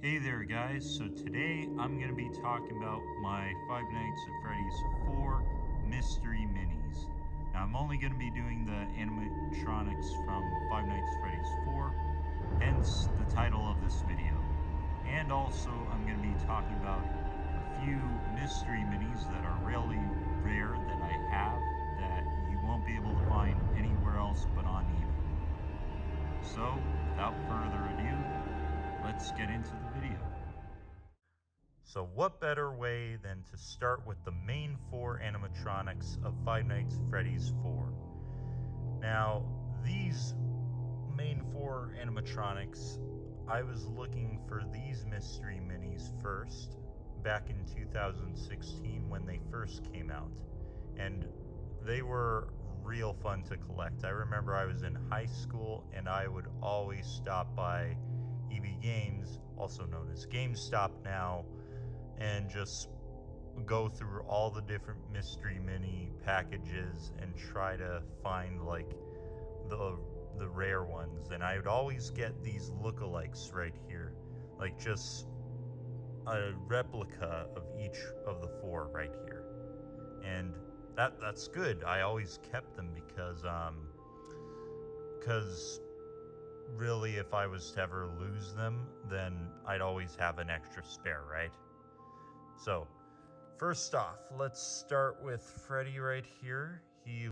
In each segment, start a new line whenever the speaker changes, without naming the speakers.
Hey there guys, so today I'm going to be talking about my Five Nights at Freddy's 4 mystery minis. Now I'm only going to be doing the animatronics from Five Nights at Freddy's 4, hence the title of this video. And also I'm going to be talking about a few mystery minis that are really rare that I have that you won't be able to find anywhere else but on eBay. So without further ado, let's get into the video. So what better way than to start with the main 4 animatronics of Five Nights at Freddy's 4. Now, these main 4 animatronics, I was looking for these mystery minis first, back in 2016 when they first came out. And they were real fun to collect. I remember I was in high school and I would always stop by EB Games, also known as GameStop now, and just go through all the different mystery mini packages and try to find like the rare ones. And I would always get these lookalikes right here, like just a replica of each of the 4 right here. And that's good. I always kept them because really, if I was to ever lose them, then I'd always have an extra spare, right? So, first off, let's start with Freddy right here. He's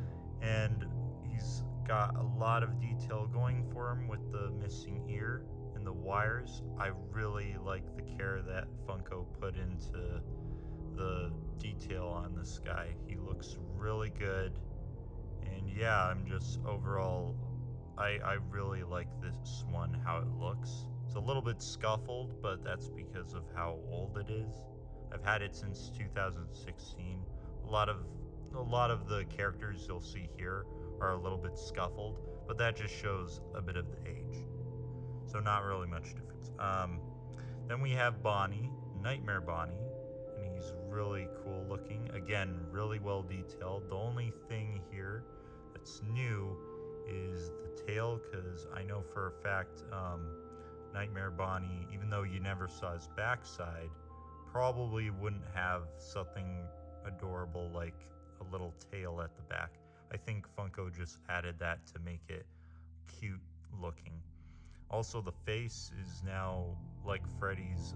got a lot of detail going for him with the missing ear and the wires. I really like the care that Funko put into the detail on this guy. He looks really good. And yeah, I'm just overall, I really like this one, how it looks. It's a little bit scuffled, but that's because of how old it is. I've had it since 2016. A lot of the characters you'll see here are a little bit scuffled, but that just shows a bit of the age. So not really much difference. Then we have Bonnie, Nightmare Bonnie, and he's really cool looking. Again, really well detailed. The only thing here that's new is the tail, because I know for a fact Nightmare Bonnie, even though you never saw his backside, probably wouldn't have something adorable like a little tail at the back. I think Funko just added that to make it cute looking. Also, the face is now like Freddy's,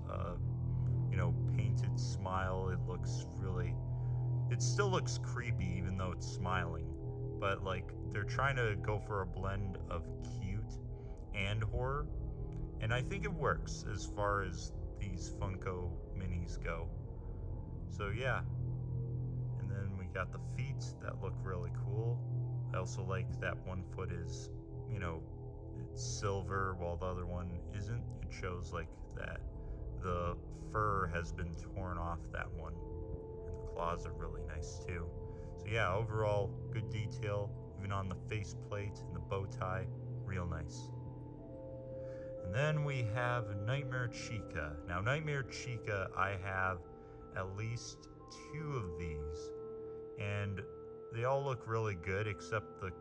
painted smile. It still looks creepy even though it's smiling, but like they're trying to go for a blend of cute and horror, and I think it works as far as these Funko minis go. So yeah, and then we got the feet that look really cool. I also like that one foot is, it's silver while the other one isn't. It shows like that the fur has been torn off that one, and the claws are really nice too. So yeah, overall good detail, even on the faceplate and the bow tie, real nice. And then we have Nightmare Chica. Now, Nightmare Chica, I have at least 2 of these, and they all look really good, except the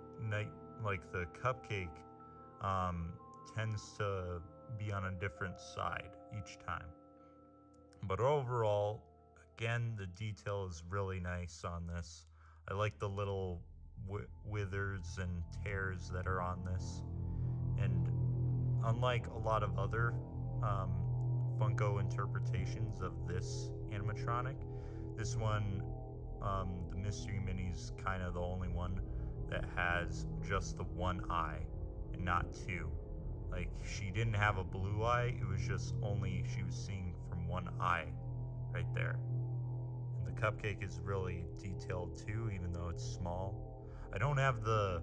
cupcake tends to be on a different side each time. But overall, again, the detail is really nice on this. I like the little withers and tears that are on this, and unlike a lot of other Funko interpretations of this animatronic, this one, the Mystery Mini's kind of the only one that has just the one eye and not 2. Like, she didn't have a blue eye, it was just only she was seeing from one eye right there. And the cupcake is really detailed too, even though it's small. I don't have the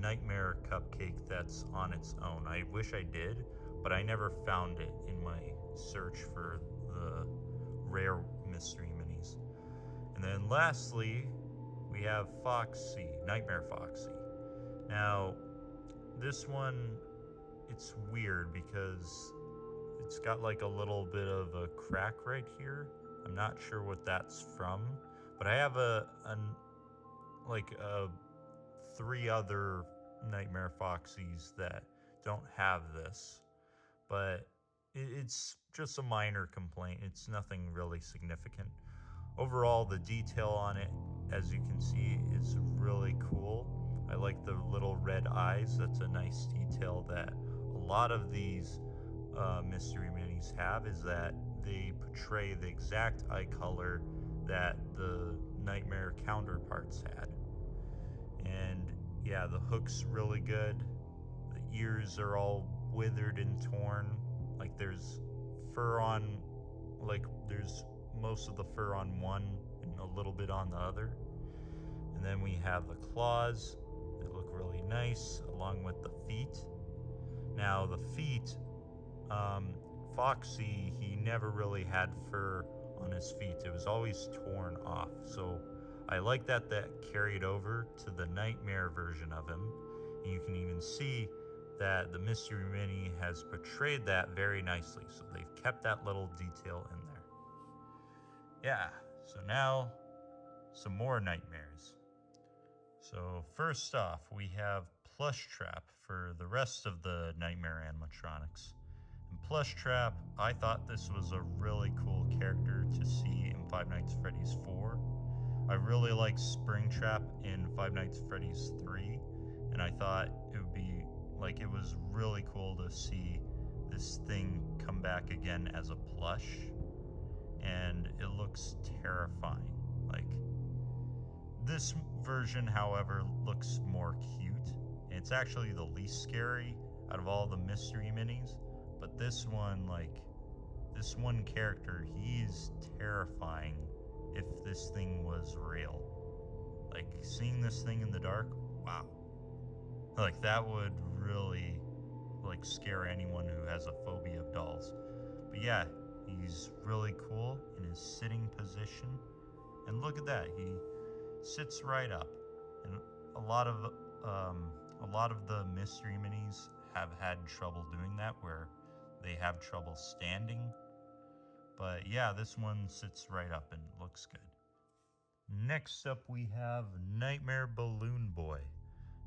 Nightmare cupcake that's on its own. I wish I did, but I never found it in my search for the rare mystery minis. And then lastly, we have Foxy, Nightmare Foxy. Now, this one, it's weird because it's got like a little bit of a crack right here. I'm not sure what that's from, but I have a 3 other Nightmare Foxies that don't have this, but it's just a minor complaint. It's nothing really significant. Overall, the detail on it, as you can see, is really cool. I like the little red eyes. That's a nice detail that a lot of these mystery minis have, is that they portray the exact eye color that the Nightmare counterparts had. And yeah, the hook's really good. The ears are all withered and torn. Like there's fur on, like there's most of the fur on one and a little bit on the other. And then we have the claws. They look really nice, along with the feet. Now the feet, Foxy, he never really had fur on his feet. It was always torn off. So I like that carried over to the Nightmare version of him. And you can even see that the Mystery Mini has portrayed that very nicely. So they've kept that little detail in there. Yeah, so now some more nightmares. So first off, we have Plushtrap for the rest of the Nightmare animatronics. And Plushtrap, I thought this was a really cool character to see in Five Nights at Freddy's 4. I really like Springtrap in Five Nights at Freddy's 3, and I thought it would be like, it was really cool to see this thing come back again as a plush, and it looks terrifying. Like, this version, however, looks more cute. It's actually the least scary out of all the mystery minis, but this one, like, this one character, he's terrifying if this thing was real. Like, seeing this thing in the dark, wow. Like, that would really, like, scare anyone who has a phobia of dolls. But yeah, he's really cool in his sitting position. And look at that, he sits right up. And a lot of the mystery minis have had trouble doing that, where they have trouble standing. But yeah, this one sits right up and looks good. Next up, we have Nightmare Balloon Boy.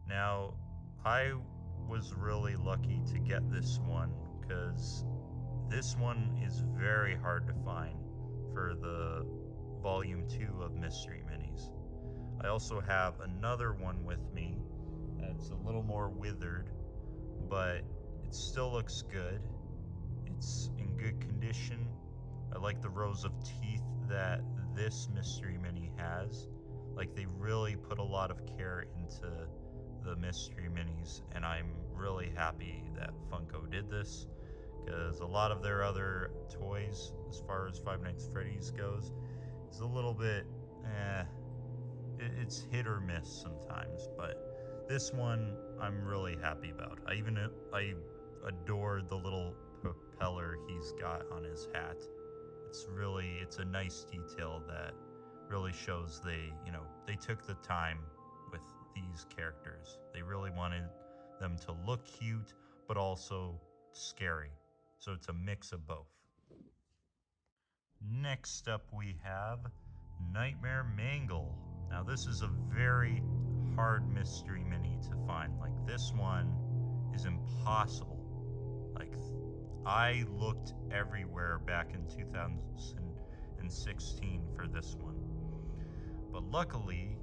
Now, I was really lucky to get this one, because this one is very hard to find for the Volume 2 of Mystery Minis. I also have another one with me that's a little more withered, but it still looks good. It's in good condition. I like the rows of teeth that this Mystery Mini has. Like, they really put a lot of care into the Mystery Minis, and I'm really happy that Funko did this, because a lot of their other toys, as far as Five Nights at Freddy's goes, is a little bit, it's hit or miss sometimes, but this one I'm really happy about. I adored the little propeller he's got on his hat. It's a nice detail that really shows they took the time with these characters. They really wanted them to look cute, but also scary. So it's a mix of both. Next up, we have Nightmare Mangle. Now, this is a very hard mystery mini to find. Like, this one is impossible. Like, I looked everywhere back in 2016 for this one. But luckily,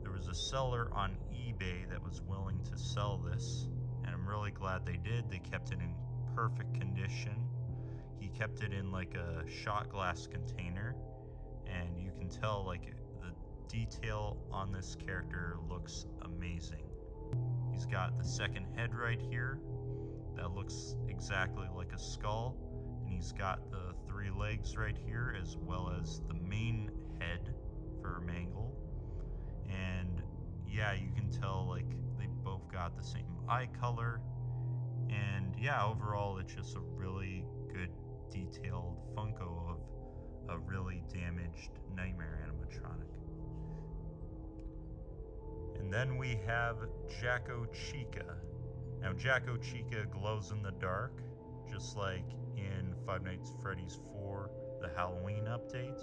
there was a seller on eBay that was willing to sell this, and I'm really glad they did. They kept it in perfect condition. He kept it in like a shot glass container, and you can tell, like, the detail on this character looks amazing. He's got the second head right here that looks exactly like a skull, and he's got the 3 legs right here, as well as the main head for Mangle. And yeah, you can tell, like, they both got the same eye color, and yeah, overall it's just a really good detailed Funko of a really damaged Nightmare animatronic. And then we have Jacko Chica. Now, Jacko Chica glows in the dark, just like in Five Nights at Freddy's 4, the Halloween update,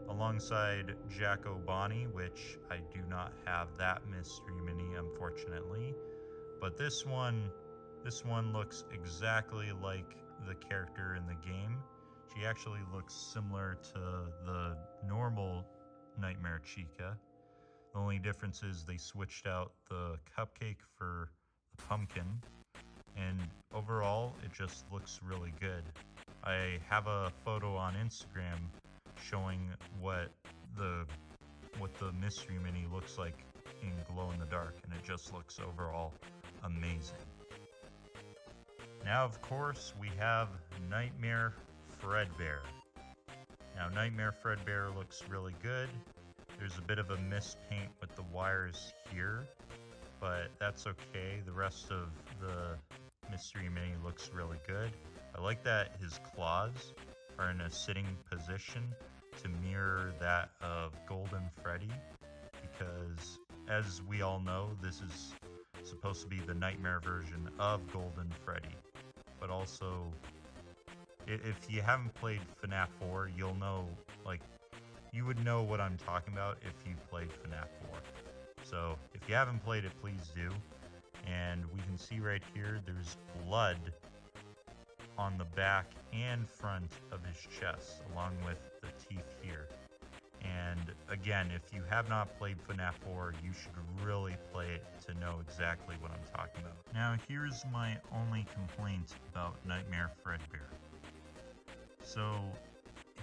alongside Jacko Bonnie, which I do not have that mystery mini, unfortunately. But this one looks exactly like the character in the game. She actually looks similar to the normal Nightmare Chica. The only difference is they switched out the cupcake for the pumpkin, and overall it just looks really good. I have a photo on Instagram showing what the mystery mini looks like in glow in the dark, and it just looks overall amazing. Now, of course, we have Nightmare Fredbear. Now, Nightmare Fredbear looks really good. There's a bit of a mispaint with the wires here, but that's okay. The rest of the mystery mini looks really good. I like that his claws are in a sitting position to mirror that of Golden Freddy, because as we all know, this is supposed to be the nightmare version of Golden Freddy. But also, if you haven't played FNAF 4, you'll know, like, you would know what I'm talking about if you played FNAF 4. So if you haven't played it, please do. And we can see right here, there's blood on the back and front of his chest, along with the teeth here. And again, if you have not played FNAF 4, you should really play it to know exactly what I'm talking about. Now, here's my only complaint about Nightmare Fredbear. So,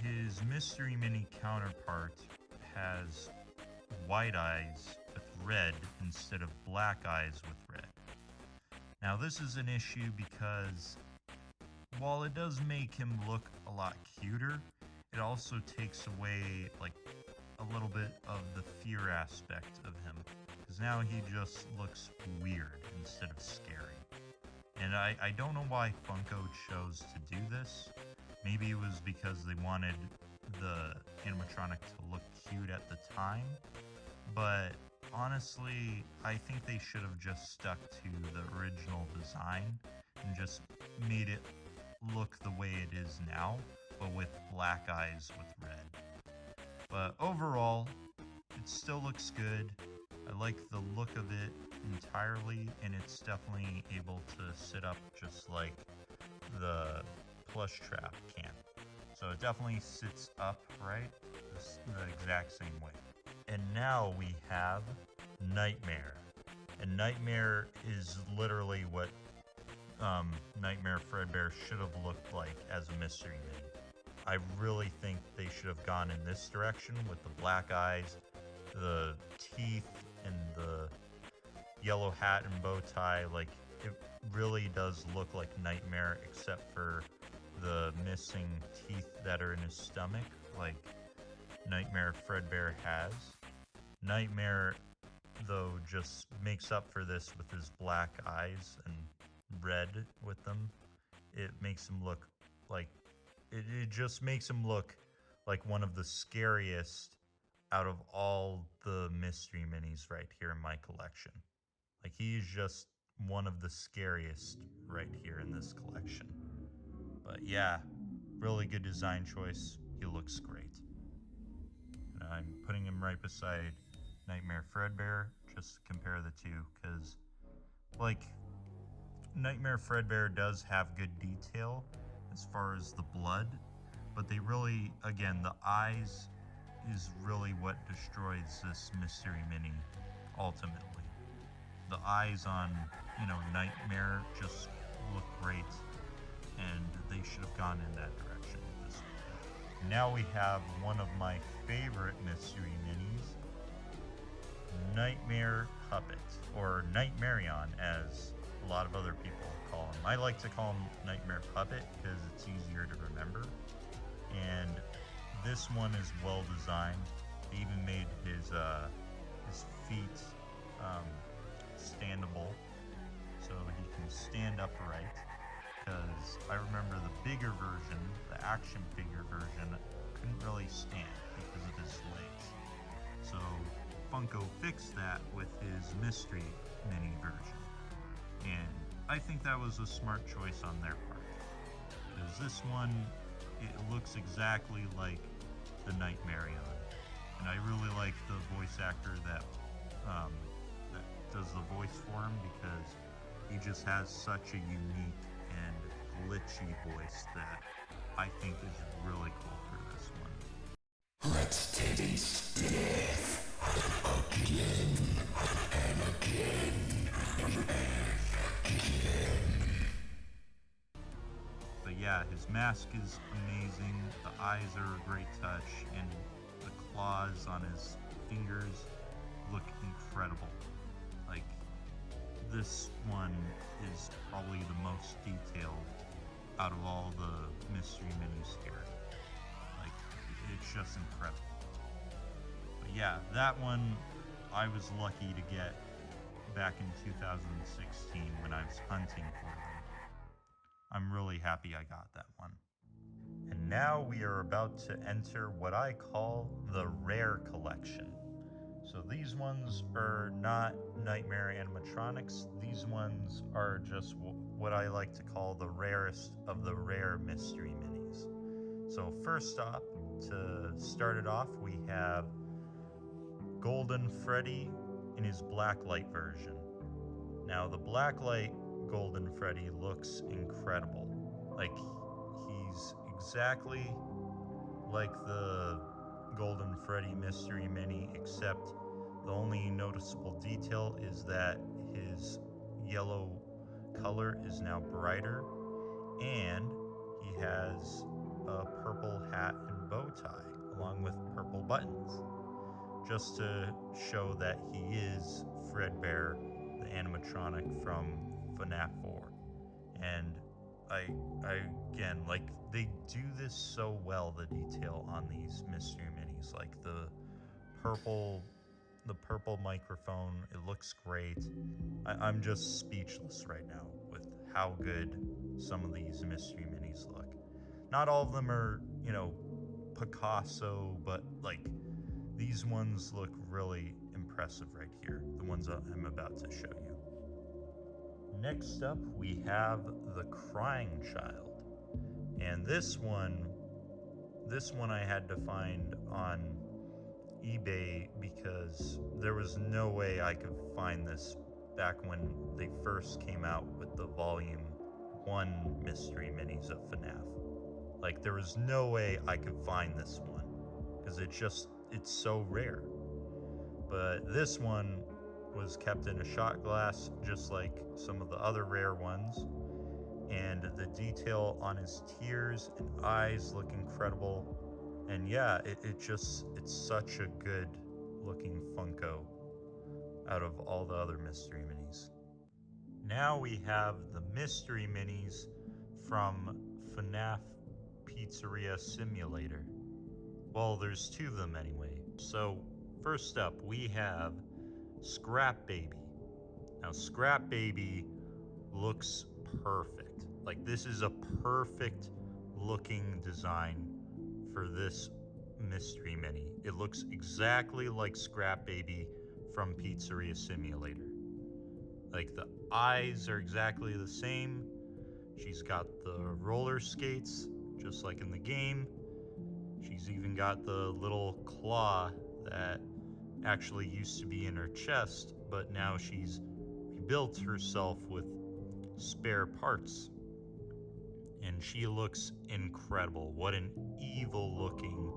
his mystery mini counterpart has white eyes with red instead of black eyes with red. Now, this is an issue because while it does make him look a lot cuter, it also takes away, like, a little bit of the fear aspect of him. Because now he just looks weird instead of scary. And I don't know why Funko chose to do this. Maybe it was because they wanted the animatronic to look cute at the time. But honestly, I think they should have just stuck to the original design and just made it look the way it is now, but with black eyes with red. But overall, it still looks good. I like the look of it entirely, and it's definitely able to sit up just like the plush trap can. So it definitely sits upright the exact same way. And now we have Nightmare. And Nightmare is literally what Nightmare Fredbear should have looked like as a mystery mini. I really think they should have gone in this direction with the black eyes, the teeth, and the yellow hat and bow tie. Like, it really does look like Nightmare, except for the missing teeth that are in his stomach, like Nightmare Fredbear has. Nightmare, though, just makes up for this with his black eyes and red with them. It makes him look like it just makes him look like one of the scariest out of all the mystery minis right here in my collection. Like, he's just one of the scariest right here in this collection. But yeah, really good design choice. He looks great. And I'm putting him right beside Nightmare Fredbear just to compare the two, because, like, Nightmare Fredbear does have good detail as far as the blood, but they really, again, the eyes is really what destroys this mystery mini ultimately. The eyes on, Nightmare just look great, and they should have gone in that direction with this one. Now we have one of my favorite mystery minis, Nightmare Puppet, or Nightmarion as a lot of other people call him. I like to call him Nightmare Puppet because it's easier to remember. And this one is well designed. They even made his feet standable, so he can stand upright. Because I remember the bigger version, the action figure version, couldn't really stand because of his legs. So Funko fixed that with his mystery mini version. And I think that was a smart choice on their part. Because this one, it looks exactly like the Nightmarion. And I really like the voice actor that does the voice for him, because he just has such a unique and glitchy voice that I think is really cool for this one.
Let's taste death again and again and again.
But yeah, his mask is amazing, the eyes are a great touch, and the claws on his fingers look incredible. Like, this one is probably the most detailed out of all the mystery minis here. Like, it's just incredible. But yeah, that one I was lucky to get back in 2016 when I was hunting for them. I'm really happy I got that one. And now we are about to enter what I call the rare collection. So these ones are not Nightmare animatronics. These ones are just what I like to call the rarest of the rare mystery minis. So first off, to start it off, we have Golden Freddy in his blacklight version. Now the blacklight Golden Freddy looks incredible. Like, he's exactly like the Golden Freddy Mystery Mini, except the only noticeable detail is that his yellow color is now brighter, and he has a purple hat and bow tie, along with purple buttons, just to show that he is Fredbear, the animatronic from FNAF 4. And I again, like, they do this so well, the detail on these mystery minis, like the purple microphone, it looks great. I'm just speechless right now with how good some of these mystery minis look. Not all of them are, Picasso, but like, these ones look really impressive right here, the ones that I'm about to show you. Next up, we have the Crying Child. And this one I had to find on eBay because there was no way I could find this back when they first came out with the Volume 1 mystery minis of FNAF. Like, there was no way I could find this one because it's so rare. But this one was kept in a shot glass, just like some of the other rare ones. And the detail on his tears and eyes look incredible. And yeah, it's such a good looking Funko out of all the other mystery minis. Now we have the mystery minis from FNAF Pizzeria Simulator. Well, there's two of them anyway. So first up, we have Scrap Baby. Now, Scrap Baby looks perfect. Like, this is a perfect looking design for this mystery mini. It looks exactly like Scrap Baby from Pizzeria Simulator. Like, the eyes are exactly the same. She's got the roller skates, just like in the game. She's even got the little claw that actually used to be in her chest, but now she's rebuilt herself with spare parts. And she looks incredible. What an evil looking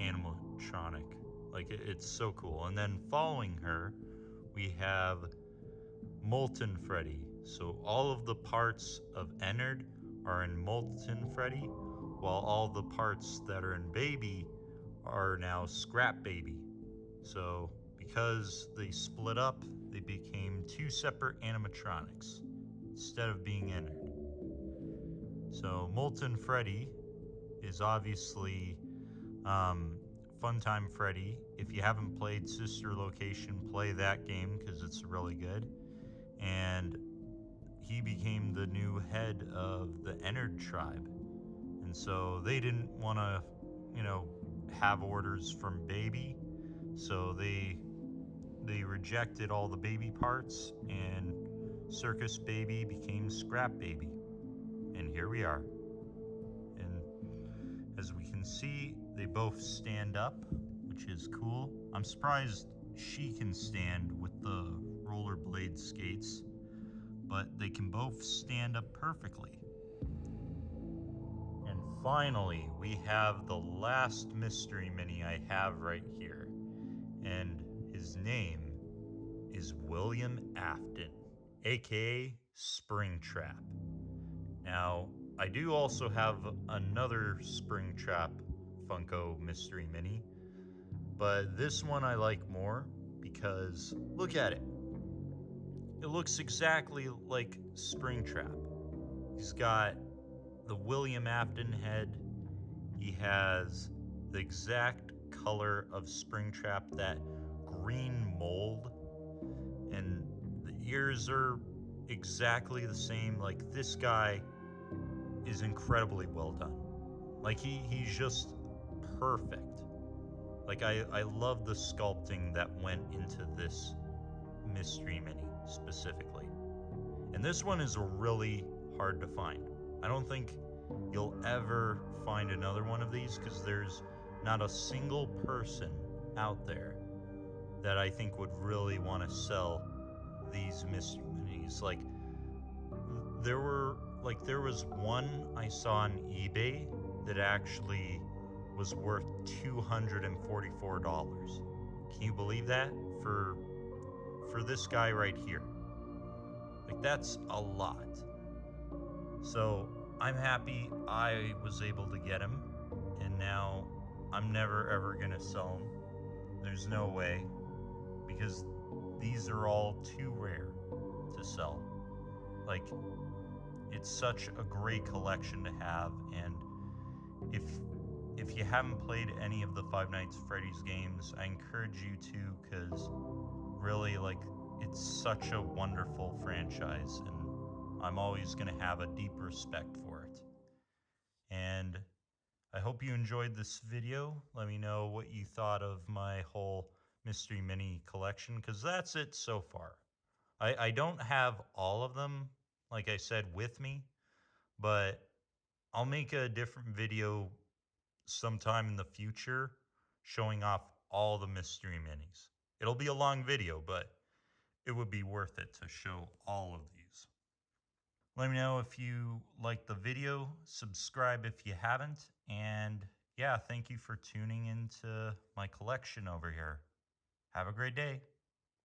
animatronic. Like, it's so cool. And then following her, we have Molten Freddy. So all of the parts of Ennard are in Molten Freddy, while all the parts that are in Baby are now Scrap Baby. So because they split up, they became two separate animatronics instead of being Ennard. So Molten Freddy is obviously Funtime Freddy. If you haven't played Sister Location, play that game because it's really good. And he became the new head of the Ennard tribe. And so they didn't want to, have orders from Baby. So they rejected all the Baby parts, and Circus Baby became Scrap Baby. And here we are. And as we can see, they both stand up, which is cool. I'm surprised she can stand with the rollerblade skates, but they can both stand up perfectly. finally, we have the last mystery mini I have right here. And his name is William Afton, aka Springtrap. Now, I do also have another Springtrap Funko Mystery Mini, but this one I like more because look at it. It looks exactly like Springtrap. He's got the William Afton head. He has the exact color of Springtrap, that green mold, and the ears are exactly the same. Like, this guy is incredibly well done. Like, he's just perfect. Like, I love the sculpting that went into this mystery mini specifically. And this one is really hard to find. I don't think you'll ever find another one of these because there's not a single person out there that I think would really want to sell these mystery minis. There was one I saw on eBay that actually was worth $244. Can you believe that? For this guy right here. Like, that's a lot. So I'm happy I was able to get him, and now I'm never ever gonna sell him. There's no way, because these are all too rare to sell. Like, it's such a great collection to have, and if if you haven't played any of the Five Nights at Freddy's games, I encourage you to, because really, like, it's such a wonderful franchise, and I'm always going to have a deep respect for it. And I hope you enjoyed this video. Let me know what you thought of my whole Mystery Mini collection, because that's it so far. I don't have all of them, like I said, with me, but I'll make a different video sometime in the future showing off all the Mystery Minis. It'll be a long video, but it would be worth it to show all of these. Let me know if you liked the video, subscribe if you haven't, and yeah, thank you for tuning into my collection over here. Have a great day.